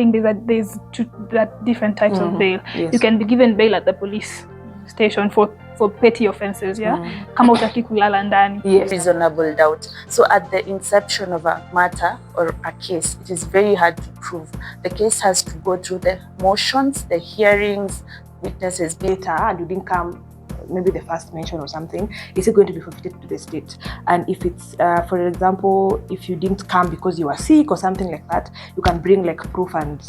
that different types of bail. Yes. You can be given bail at the police station for petty offenses, kama utaki kulala ndani. Yes. Reasonable doubt. So at the inception of a matter or a case, it is very hard to prove. The case has to go through the motions, the hearings, witnesses data, and you didn't come maybe the first mention or something, is it going to be forfeited to the state? And if it's for example, if you didn't come because you were sick or something like that, you can bring like proof and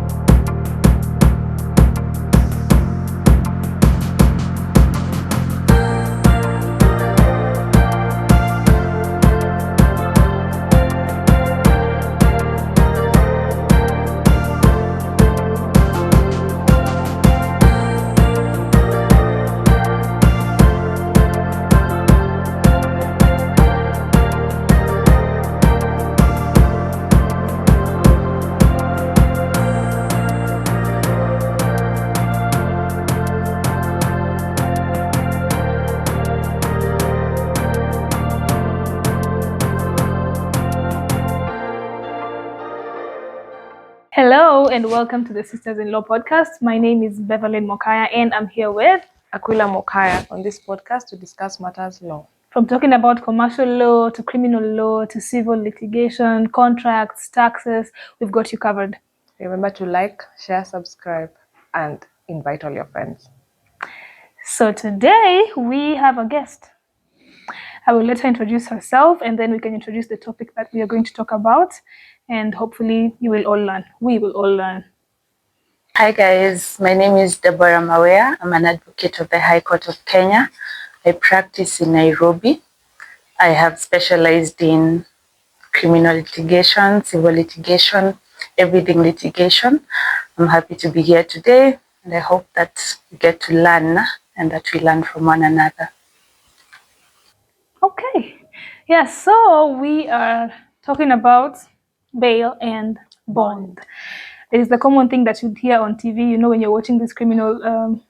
Hello and welcome to the Sisters-in-Law podcast. My name is Beverly Mokaya and I'm here with Aquila Mokaya on this podcast to discuss matters law. From talking about commercial law to criminal law to civil litigation, contracts, taxes, we've got you covered. Remember to like, share, subscribe, and invite all your friends. So today we have a guest. I will let her introduce herself and then we can introduce the topic that we are going to talk about, and hopefully you will all learn. We will all learn. Hi guys, my name is Deborah Mawea. I'm an advocate of the High Court of Kenya. I practice in Nairobi. I have specialized in criminal litigation, civil litigation, everything litigation. I'm happy to be here today and I hope that we get to learn and that we learn from one another. Okay. Yeah, so we are talking about bail and bond. It is the common thing that you'd hear on TV, when you're watching these criminal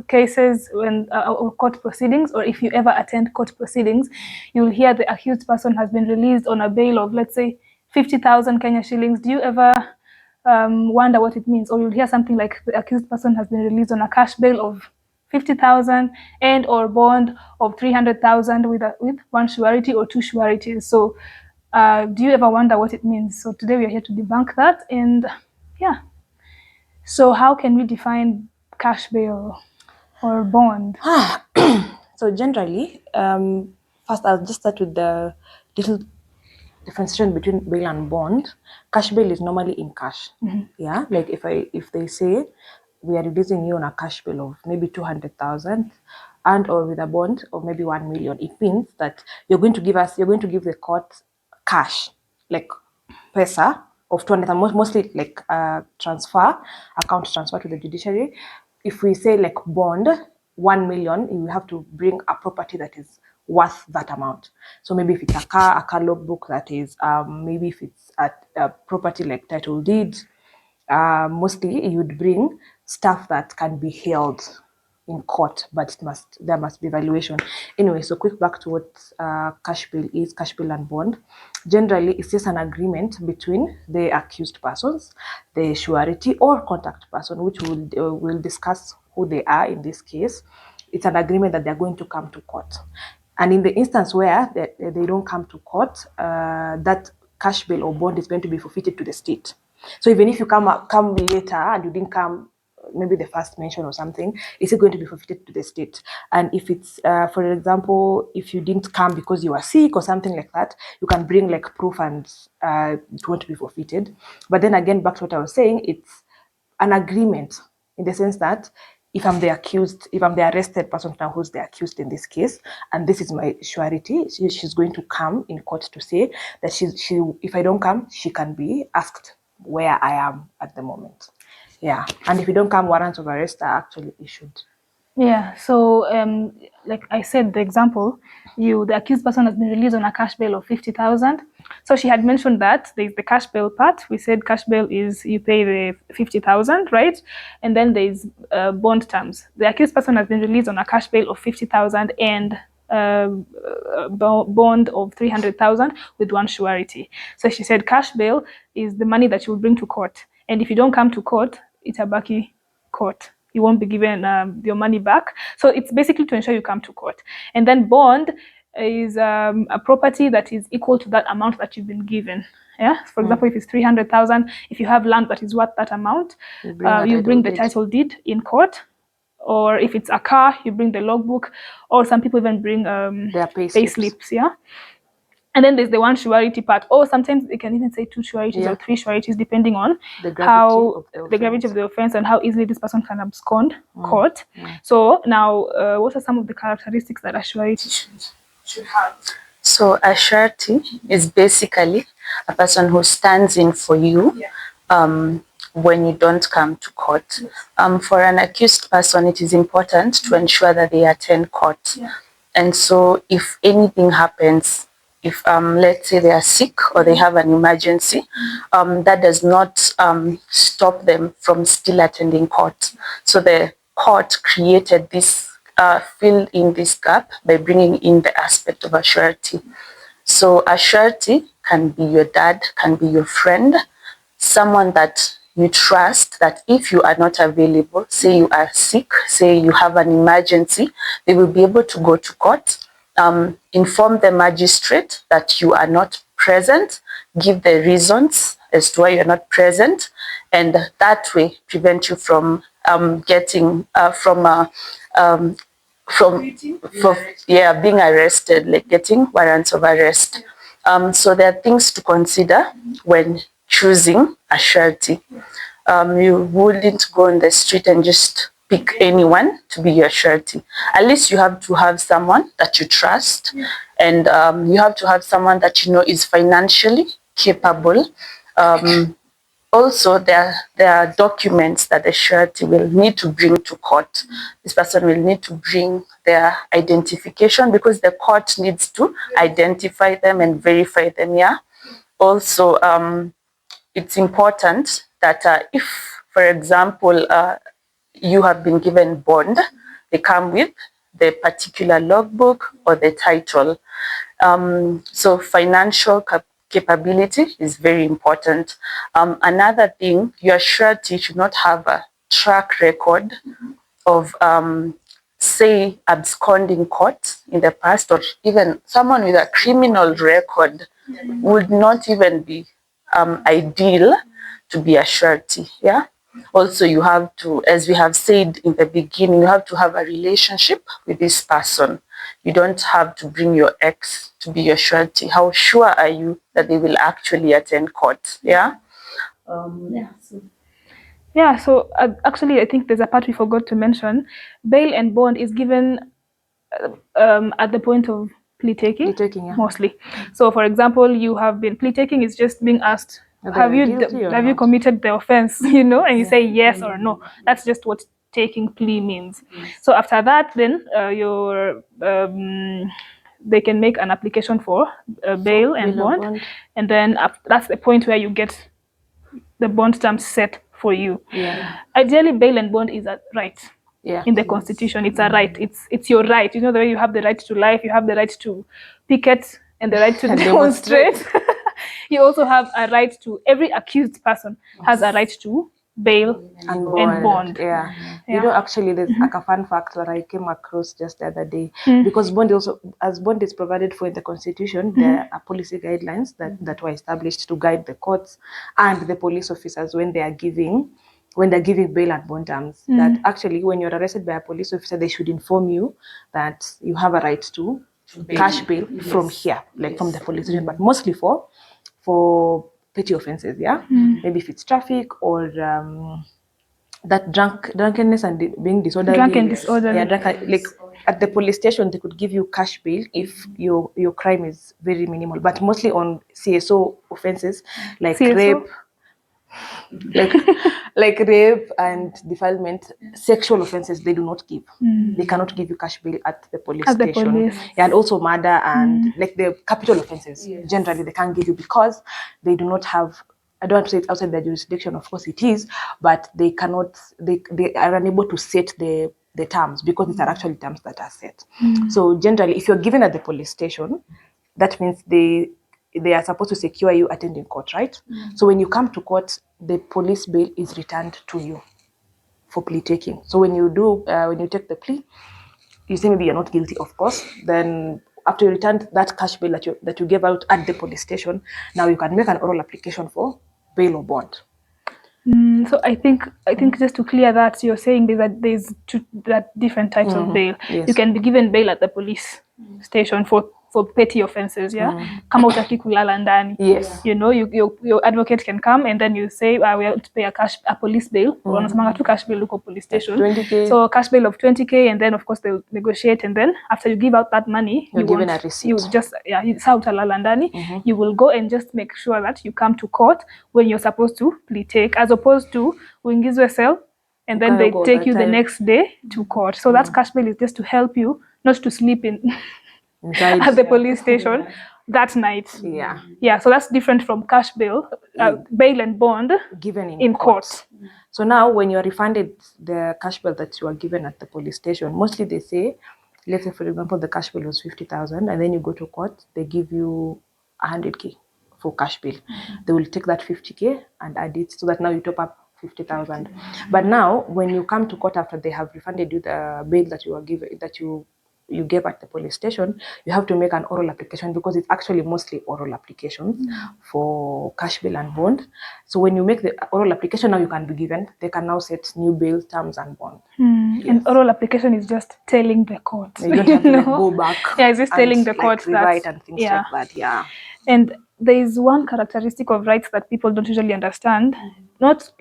cases or court proceedings, or if you ever attend court proceedings, you'll hear the accused person has been released on a bail of, let's say, 50,000 Kenya shillings. Do you ever wonder what it means? Or you'll hear something like the accused person has been released on a cash bail of 50,000 and or bond of 300,000 with one surety or two sureties. So do you ever wonder what it means? So today we are here to debunk that. And yeah, so how can we define cash bail or bond? So generally, first I'll just start with the little differentiation between bail and bond. Cash bail is normally in cash. Yeah, like if they say we are releasing you on a cash bail of maybe 200,000 and or with a bond of maybe 1 million, it means that you're going to give the court cash, like pesa of 200,000, mostly like account transfer to the judiciary. If we say like bond 1 million, you have to bring a property that is worth that amount. So maybe if it's a car logbook, that is maybe if it's a property like title deed, mostly you would bring stuff that can be held in court, but there must be valuation. Anyway, so quick back to what cash bail is. Cash bail and bond, generally it's just an agreement between the accused persons, the surety or contact person, which we'll discuss who they are in this case. It's an agreement that they're going to come to court. And in the instance where they don't come to court, that cash bail or bond is going to be forfeited to the state. So even if you come later and you didn't come maybe the first mention or something, is it going to be forfeited to the state? And if it's for example, if you didn't come because you were sick or something like that, you can bring like proof and it won't be forfeited. But then again, back to what I was saying, it's an agreement in the sense that if I'm the arrested person now who's the accused in this case, and this is my surety, she's going to come in court to say that she if I don't come, she can be asked where I am at the moment. Yeah, and if you don't come, warrants of arrest are actually issued. Yeah, so like I said, the example, the accused person has been released on a cash bail of 50,000. So she had mentioned that there's the cash bail part. We said cash bail is you pay the 50,000, right? And then there's bond terms. The accused person has been released on a cash bail of 50,000 and bond of 300,000 with one surety. So she said cash bail is the money that you will bring to court, and if you don't come to court, itabaki court. You won't be given your money back. So it's basically to ensure you come to court. And then bond is a property that is equal to that amount that you've been given. Yeah. For example, if it's 300,000, if you have land that is worth that amount, you bring the title deed in court. Or if it's a car, you bring the logbook. Or some people even bring their pay slips. Yeah. And then there's the one surety part. Or sometimes they can even say 2 sureties or 3 sureties, depending on the gravity of the offense and how easily this person can abscond court. So now, what are some of the characteristics that a surety should have? So a surety is basically a person who stands in for you when you don't come to court. For an accused person, it is important to ensure that they attend court. And so if anything happens, if let's say they are sick or they have an emergency, that does not stop them from still attending court. So the court created this, fill in this gap by bringing in the aspect of a surety. So a surety can be your dad, can be your friend, someone that you trust, that if you are not available, say you are sick, say you have an emergency, they will be able to go to court, inform the magistrate that you are not present, give the reasons as to why you're not present, and that way prevent you from being arrested, like getting warrants of arrest. So there are things to consider when choosing a surety. You wouldn't go on the street and just pick anyone to be your surety. At least you have to have someone that you trust, and you have to have someone that you know is financially capable. Also, there are documents that the surety will need to bring to court. This person will need to bring their identification because the court needs to identify them and verify them. Yeah. Also, it's important that if, for example, you have been given bond, they come with the particular logbook or the title. So financial capability is very important. Another thing, your surety should not have a track record of, say, absconding court in the past, or even someone with a criminal record would not even be ideal to be a surety. Yeah. Also, you have to, as we have said in the beginning, you have to have a relationship with this person. You don't have to bring your ex to be your surety. How sure are you that they will actually attend court? Yeah. So actually, I think there's a part we forgot to mention. Bail and bond is given at the point of plea taking, mostly. So, for example, you have been plea taking is just being asked, have you committed the offense, and you say yes or no. That's just what taking plea means. So after that, then they can make an application for bail and bond, and then that's the point where you get the bond terms set for you. Ideally, bail and bond is a right. In the Constitution, it's a right. It's your right. The way you have the right to life, you have the right to picket and the right to demonstrate. You also have a right to, every accused person has a right to bail and bond. Actually, there's like a fun fact that I came across just the other day. Because bond is provided for in the Constitution, there are policy guidelines that were established to guide the courts and the police officers when they're giving bail and bond terms. That actually, when you're arrested by a police officer, they should inform you that you have a right to cash bail from here, like from the police station, but mostly for petty offenses. Maybe if it's traffic or that drunkenness and being disorderly. Like at the police station, they could give you cash bail if your crime is very minimal, but mostly on CSO offenses like rape, like rape and defilement, sexual offenses, they do not give. They cannot give you cash bail at the police station. And also murder and like the capital offenses, generally they can't give you because they do not have, I don't want to say it's outside their jurisdiction, of course it is, but they cannot, they are unable to set the terms because these are actually terms that are set. So generally, if you're given at the police station, that means they are supposed to secure you attending court, right? So when you come to court, the police bail is returned to you for plea taking. So when you take the plea, you say maybe you're not guilty, of course. Then after you return that cash bail that you gave out at the police station, now you can make an oral application for bail or bond. So I think just to clear that, you're saying there's different types of bail. Yes. You can be given bail at the police station for petty offenses, kama utaki kulala ndani. Yes. You know, your advocate can come and then you say, we have to pay a police bail. Wanasemanga tu cash bail local police station. 20K. So cash bail of 20K, and then of course they'll negotiate, and then after you give out that money, You're given a receipt. You just utalala ndani. You will go and just make sure that you come to court when you're supposed to plea take, as opposed to uingizwe cell and then they take you the next day to court. So that cash bail is just to help you not to sleep in at the police station that night. Yeah. So that's different from cash bail, bail and bond given in court. So now when you are refunded the cash bail that you are given at the police station, mostly they say, let's say for example the cash bail was 50,000, and then you go to court, they give you 100K for cash bail. They will take that 50K and add it, so that now you top up 50,000. But now when you come to court after they have refunded you the bail that you are given, that you gave at the police station, you have to make an oral application, because it's actually mostly oral applications for cash bail and bond. So when you make the oral application, now you can be given, they can now set new bail terms and bond. Yes. And oral application is just telling the court. You don't have to go back. Yeah, it's just telling the court rewrite and things like that. Yeah. And there is one characteristic of rights that people don't usually understand. Not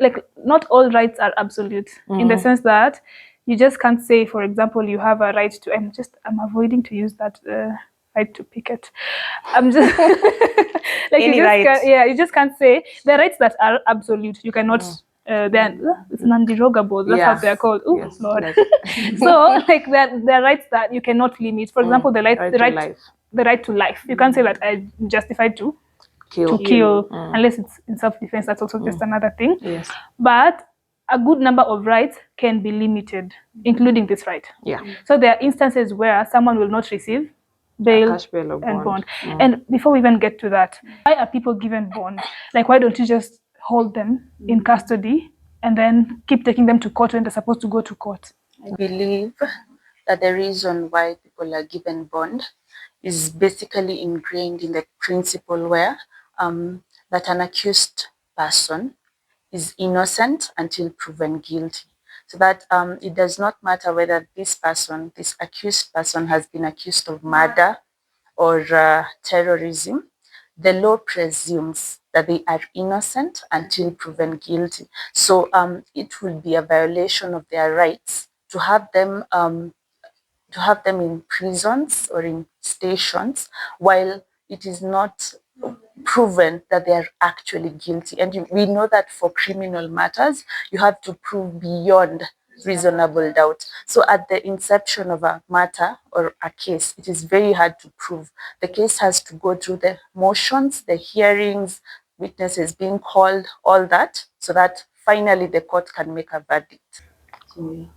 all rights are absolute, in the sense that you just can't say, for example, you have a right to. I'm avoiding to use that right to picket. I'm just you just can't say the rights that are absolute. You cannot. It's non-derogable. That's how they're called. Oh, yes, Lord. So there are rights that you cannot limit. For example, the right to life. You can't say that I'm justified to kill unless it's in self-defense. That's also just another thing. Yes. But a good number of rights can be limited, including this right. Yeah. So there are instances where someone will not receive bail, cash bail or and bond. And before we even get to that, why are people given bond? Like, why don't you just hold them in custody and then keep taking them to court when they're supposed to go to court? I believe that the reason why people are given bond is basically ingrained in the principle where that an accused person is innocent until proven guilty. So that it does not matter whether this accused person has been accused of murder or terrorism. The law presumes that they are innocent until proven guilty. So it will be a violation of their rights to have them in prisons or in stations while it is not proven that they are actually guilty. And we know that for criminal matters, you have to prove beyond reasonable doubt. So at the inception of a matter or a case, it is very hard to prove. The case has to go through the motions, the hearings, witnesses being called, all that, so that finally the court can make a verdict. So,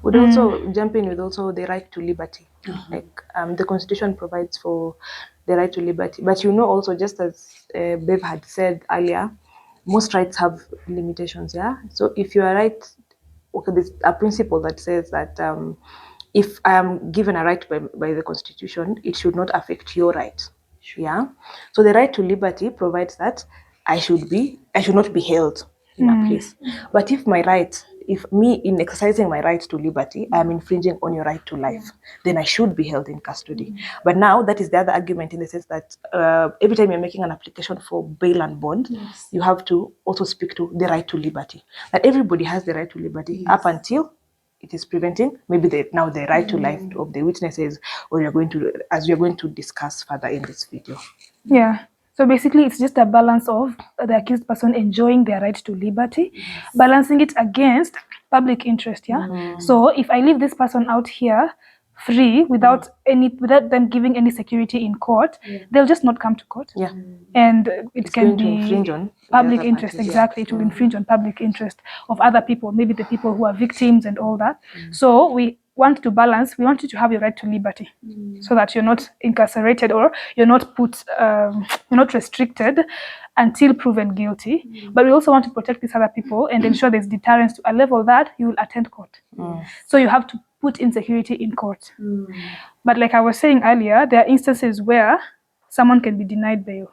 would also jump in with also the right to liberty. Like the Constitution provides for the right to liberty. But also, just as Bev had said earlier, most rights have limitations, yeah? So if you are right, okay, there's a principle that says that if I am given a right by the Constitution, it should not affect your right, yeah? So the right to liberty provides that I should not be held in a place. But if in exercising my right to liberty, I am infringing on your right to life, then I should be held in custody. But now that is the other argument, in the sense that every time you're making an application for bail and bond, you have to also speak to the right to liberty. That everybody has the right to liberty up until it is preventing maybe the right to life of the witnesses, or as we are going to discuss further in this video. Yeah. So basically, it's just a balance of the accused person enjoying their right to liberty, balancing it against public interest. Yeah. So if I leave this person out here free without them giving any security in court, they'll just not come to court. Yeah. And it can be infringe on public interest. Exactly. It will infringe on public interest of other people, maybe the people who are victims and all that. So want to balance, we want you to have your right to liberty, so that you're not incarcerated or you're not you're not restricted until proven guilty. But we also want to protect these other people and ensure there's deterrence to a level that you will attend court. So you have to put in security in court. But like I was saying earlier, there are instances where someone can be denied bail,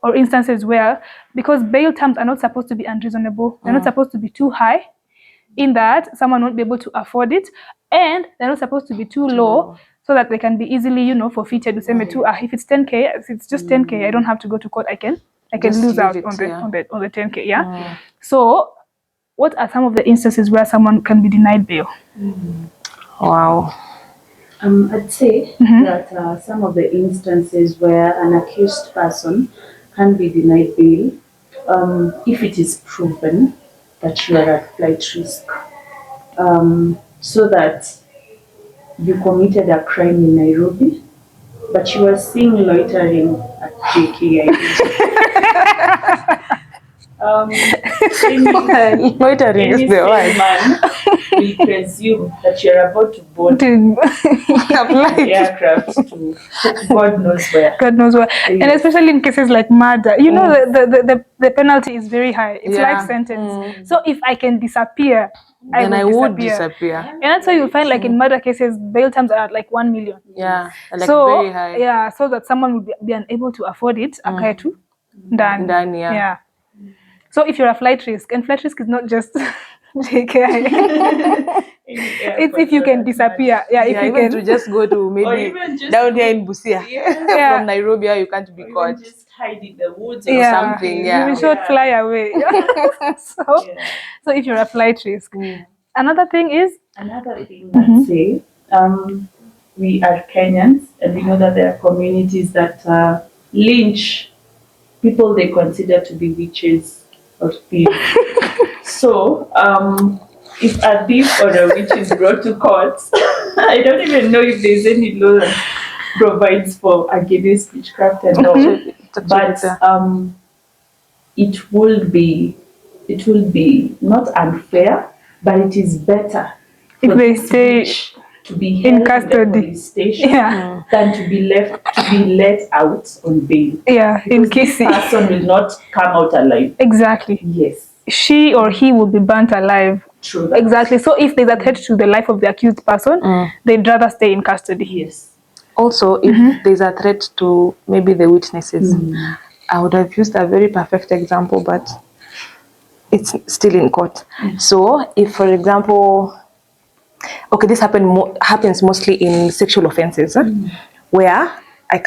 or instances where, because bail terms are not supposed to be unreasonable, they're not supposed to be too high, in that someone won't be able to afford it, and they're not supposed to be too low, so that they can be easily, forfeited. To say, if it's 10k, if it's just 10k, I don't have to go to court. I can Just lose out leave it, on the 10k. Yeah. So, what are some of the instances where someone can be denied bail? Wow. I'd say that some of the instances where an accused person can be denied bail, if it is proven that you are at flight risk, so that you committed a crime in Nairobi, but you are seen loitering at JKI. Loitering is the word. Man will presume that you're about to board aircraft to God knows where. God knows where. And especially in cases like murder, the penalty is very high. It's life sentence. So if I can disappear, Then I would disappear. And that's why you'll find, like, in murder cases, bail terms are like 1 million. Yeah, like So very high. so that someone will be unable to afford it, akae tu ndani. Yeah. So if you're a flight risk, and flight risk is not just JKI. It's if you can disappear. If you even can to just go to maybe down here in Busia from Nairobi, you can't be caught. Even just hide in the woods or something. You'll be shot, fly away. So if you're a flight risk. Another thing I'd say, we are Kenyans, and we know that there are communities that lynch people they consider to be witches or thieves. So, if a thief or a witch is brought to court, I don't even know if there's any law that provides for against witchcraft and all. But it will be not unfair, but it is better if they stay to be held in custody in the police station than to be let out on bail. In case this person will not come out alive. Exactly. Yes. She or he will be burnt alive. True. Exactly. So if there's a threat to the life of the accused person, they'd rather stay in custody. Yes. Also, if there's a threat to maybe the witnesses, I would have used a very perfect example, but it's still in court. So if, for example, this happens mostly in sexual offenses, where if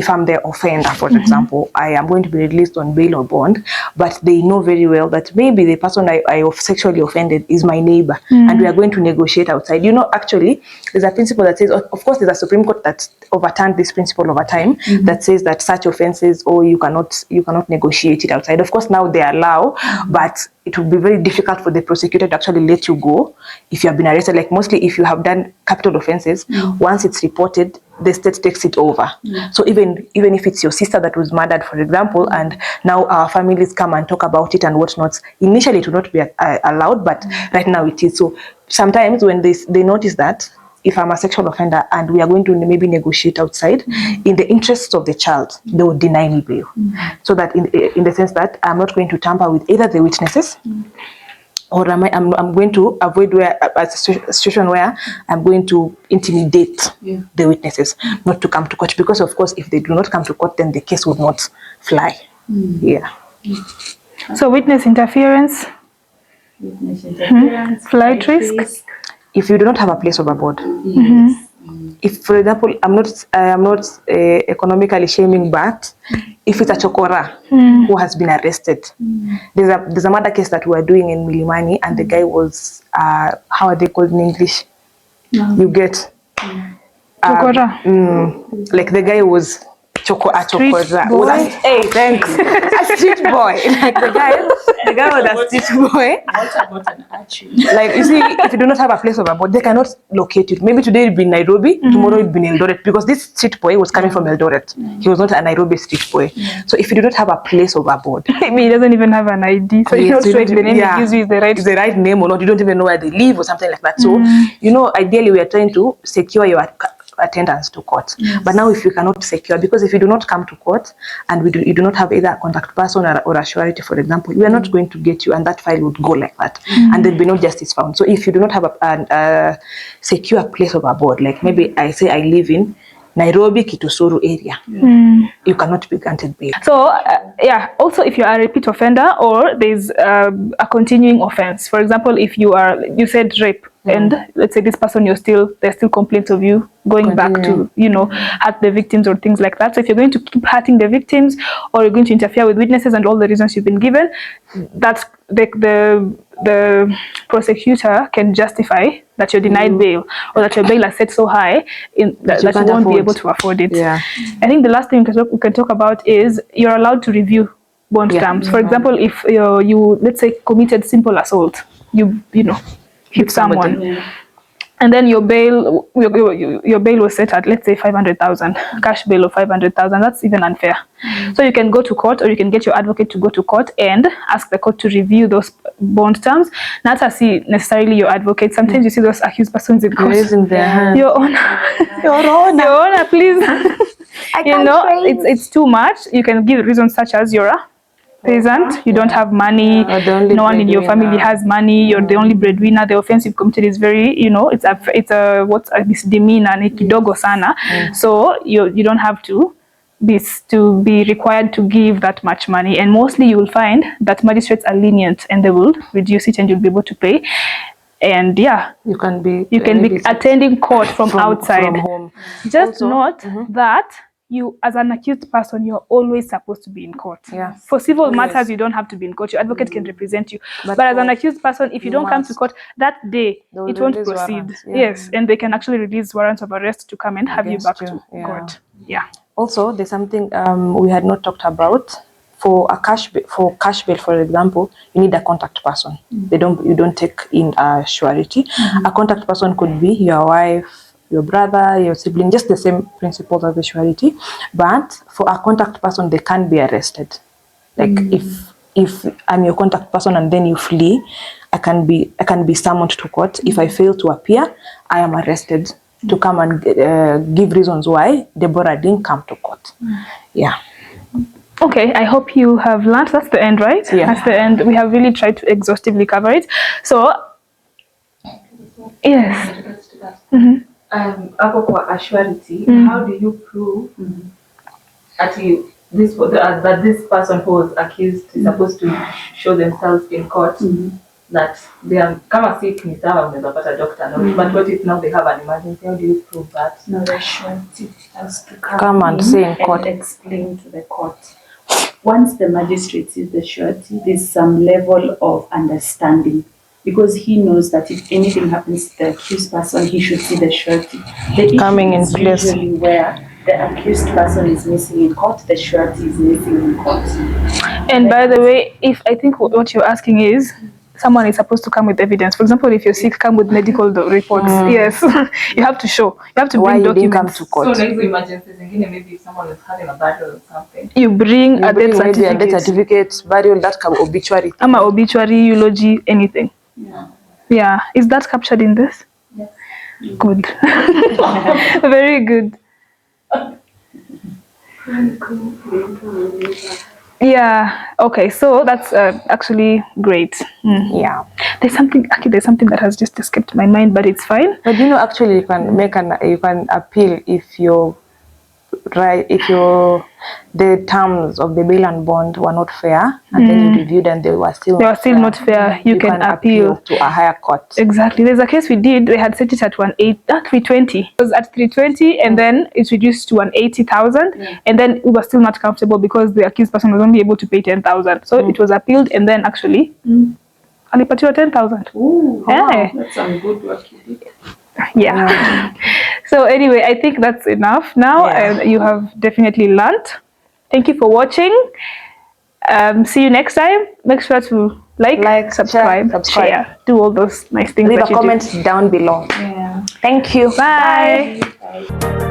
I'm the offender, for example, I am going to be released on bail or bond, but they know very well that maybe the person I sexually offended is my neighbor, and we are going to negotiate outside. Actually, there's a principle that says, of course, there's a Supreme Court that overturned this principle over time, that says that such offenses, you cannot negotiate it outside. Of course, now they allow, but it will be very difficult for the prosecutor to actually let you go if you have been arrested. Like mostly if you have done capital offenses, once it's reported, the state takes it over. So even if it's your sister that was murdered, for example, and now our families come and talk about it and whatnot, initially it will not be allowed, but right now it is. So sometimes when they notice that, if I'm a sexual offender and we are going to maybe negotiate outside, in the interests of the child, they will deny me bail. So that in the sense that I'm not going to tamper with either the witnesses, or I'm going to avoid a situation where I'm going to intimidate the witnesses not to come to court, because of course if they do not come to court, then the case would not fly. So witness interference, flight risk. If you do not have a place of abode, if, for example, I am not economically shaming, but if it's a chokora who has been arrested, there's a murder case that we are doing in Milimani, and the guy was how are they called in English? You get Chokora. Like the guy was chokoza. boy. Hey, thanks. A street boy. Like the guy was a street boy. What about an archery? Like, you see, if you do not have a place of abode, they cannot locate it. Maybe today it'll be Nairobi, tomorrow it'll be in Eldoret, because this street boy was coming from Eldoret. He was not a Nairobi street boy. So if you do not have a place of abode, Maybe he doesn't even have an ID, so you're not sure if the name he gives you is the right name or not. You don't even know where they live or something like that. So, ideally, we are trying to secure your attendance to court. But now if you cannot secure, because if you do not come to court and you do not have either a contact person or a surety, for example, we are not going to get you, and that file would go like that, and there'll be no justice found. So if you do not have a secure place of abode, like maybe I say I live in Nairobi, Kitusuru area, you cannot be granted bail. So, also if you are a repeat offender or there's a continuing offense. For example, if you said rape, and let's say this person, there's still complaints of you going back to, hurt the victims or things like that. So if you're going to keep hurting the victims, or you're going to interfere with witnesses and all the reasons you've been given, that's the prosecutor can justify that you're denied bail, or that your bail is set so high that you won't be able to afford it. I think the last thing we can talk about is you're allowed to review bond terms. For example, if you let's say committed simple assault, you hit someone, and then your bail was set at, let's say, 500,000, cash bail of 500,000. That's even unfair. So you can go to court, or you can get your advocate to go to court and ask the court to review those bond terms. Not necessarily your advocate. Sometimes you see those accused persons in court raising their hand. Your honor, please. It's too much. You can give reasons such as you're a peasant, you don't have money, no one in your family has money, you're the only breadwinner, the offense you've committed is very, it's a misdemeanor, ni kidogo sana. So you don't have to be required to give that much money, and mostly you will find that magistrates are lenient and they will reduce it and you'll be able to pay. And you can be attending court from outside. From home. Just note that you, as an accused person, you're always supposed to be in court. For civil matters, you don't have to be in court. Your advocate can represent you. But as an accused person, if you don't come to court that day, it won't proceed. Yes, and they can actually release warrants of arrest to come and have you back to court. Also, there's something we had not talked about. For cash bail, for example, you need a contact person. You don't take in a surety. A contact person could be your wife, your brother, your sibling, just the same principles as the surety. But for a contact person, they can be arrested. Like if I'm your contact person and then you flee, I can be summoned to court. If I fail to appear, I am arrested to come and give reasons why Deborah didn't come to court. Okay, I hope you have learned. That's the end, right? That's the end. We have really tried to exhaustively cover it. So, yes. Kwa surety, how do you prove that this person who was accused is supposed to show themselves in court that they are kama sick ni sawa, unaweza pata doctor, but what if now they have an emergency? How do you prove that? No, the surety has to come and say in court and explain to the court. Once the magistrate sees the surety, there's some level of understanding, because he knows that if anything happens to the accused person, he should see the surety. The coming in place. Usually where the accused person is missing in court, the surety is missing in court. And by the way, if I think what you're asking is, someone is supposed to come with evidence. For example, if you're sick, come with medical reports. Yes, you have to show. You have to bring documents. Come to court. So, like the emergencies, maybe if someone is having a burial or something, you bring a death certificate. A death certificate, burial, that can obituary. Obituary, eulogy, anything. Yeah. Is that captured in this? Yes. Good. Very good. Yeah. Okay. So that's actually great. Yeah. There's something that has just escaped my mind, but it's fine. But actually, you can appeal if the terms of the bail and bond were not fair, and then you reviewed and they were still not fair. You can appeal to a higher court. Exactly. There's a case we did. They had set it at 320. It was at 320, and then it's reduced to 180,000, and then we were still not comfortable because the accused person was only able to pay 10,000. So it was appealed, and then actually alipatiwa 10,000. Wow, that's some good work you did. Yeah. So anyway, I think that's enough now. Yeah. You have definitely learned. Thank you for watching. See you next time. Make sure to like, subscribe, share, do all those nice things Leave that a you comment down below. Yeah. Thank you. do. Bye. Bye.